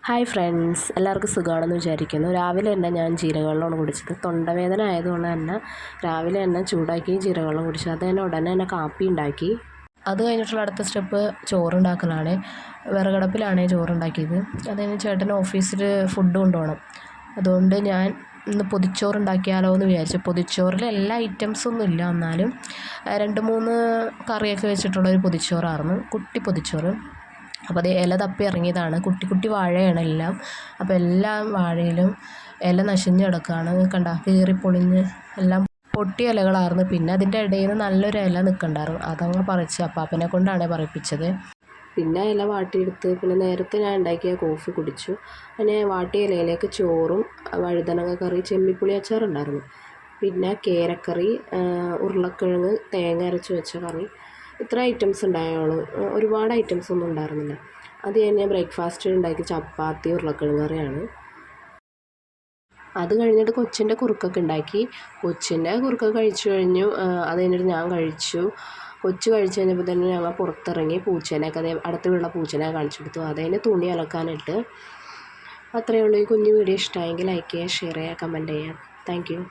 Hi friends, എല്ലാവർക്കും സുഖമാണെന്ന് വിചാരിക്കുന്നു. രാവിലെ തന്നെ ഞാൻ ജീരകവെള്ളമാണ് കുടിച്ചത്. തൊണ്ടവേദന ആയതുകൊണ്ട് തന്നെ രാവിലെ തന്നെ ചൂടാക്കി ജീരകവെള്ളം കുടിച്ചു. അത് തന്നെ ഉടനെ തന്നെ കാപ്പി ഉണ്ടാക്കി. അത് കഴിഞ്ഞിട്ടുള്ള അടുത്ത സ്റ്റെപ്പ് ചോറുണ്ടാക്കലാണ്. വിറകടുപ്പിലാണ് ചോറുണ്ടാക്കിയത്. അത് കഴിഞ്ഞ് ചേട്ടന് ഓഫീസിൽ ഫുഡ് കൊണ്ടുപോകണം. അതുകൊണ്ട് ഞാൻ ഇന്ന് പൊതിച്ചോറുണ്ടാക്കിയാലോ എന്ന് വിചാരിച്ചു. പൊതിച്ചോറിൽ എല്ലാ ഐറ്റംസൊന്നും ഇല്ല, എന്നാലും 2-3 കറിയൊക്കെ വെച്ചിട്ടുള്ളൊരു പൊതിച്ചോറായിരുന്നു, കുട്ടി പൊതിച്ചോറ്. അപ്പോൾ അത് ഇല തപ്പി ഇറങ്ങിയതാണ്. കുട്ടി കുട്ടി വാഴയാണ് എല്ലാം. അപ്പോൾ എല്ലാം വാഴയിലും ഇല നശിഞ്ഞ് കിടക്കുകയാണ്. കണ്ട, കീറിപ്പൊളിഞ്ഞ് എല്ലാം പൊട്ടിയ ഇലകളായിരുന്നു. പിന്നെ അതിൻ്റെ ഇടയിൽ നിന്ന് നല്ലൊരു ഇല നിൽക്കണ്ടായിരുന്നു, അതങ്ങ് പറിച്ച് അപ്പാപ്പനെ കൊണ്ടാണ് പറിപ്പിച്ചത്. പിന്നെ ഇല വാട്ടിയെടുത്ത് പിന്നെ നേരത്തെ ഞാൻ ഉണ്ടാക്കിയ കോഫി കുടിച്ചു. അങ്ങനെ വാട്ടിയ ഇലയിലേക്ക് ചോറും വഴുതനങ്ങ കറി, ചെമ്മിപ്പുളി അച്ചാറുണ്ടായിരുന്നു, പിന്നെ കേരക്കറി, ഉരുളക്കിഴങ്ങ് തേങ്ങ അരച്ച് വെച്ച കറി. ഇത്ര ഐറ്റംസ് ഉണ്ടായുള്ളൂ, ഒരുപാട് ഐറ്റംസ് ഒന്നും ഉണ്ടായിരുന്നില്ല. അത് കഴിഞ്ഞ് ബ്രേക്ക്ഫാസ്റ്റ് ഉണ്ടാക്കി ചപ്പാത്തി ഉരുളക്കിഴങ്ങ് കറിയാണ്. അത് കഴിഞ്ഞിട്ട് കൊച്ചിൻ്റെ കുറുക്കൊക്കെ ഉണ്ടാക്കി. കൊച്ചിൻ്റെ കുറുക്കൊക്കെ കഴിച്ചു കഴിഞ്ഞു. അത് കഴിഞ്ഞിട്ട് ഞാൻ കഴിച്ചു. കൊച്ച് കഴിച്ച് കഴിഞ്ഞപ്പോൾ തന്നെ ഞങ്ങൾ പുറത്തിറങ്ങി പൂച്ചേനെയൊക്കെ അടുത്ത വീട്ടിലുള്ള പൂച്ചേനെ കാണിച്ചു കൊടുത്തു. അതിന് തുണി അലക്കാനിട്ട്. അത്രയേ ഉള്ളൂ. ഈ കുഞ്ഞു വീഡിയോ ഇഷ്ടമായെങ്കിൽ ലൈക്ക് ചെയ്യുക, ഷെയർ ചെയ്യുക, കമൻറ്റ് ചെയ്യുക. Thank you.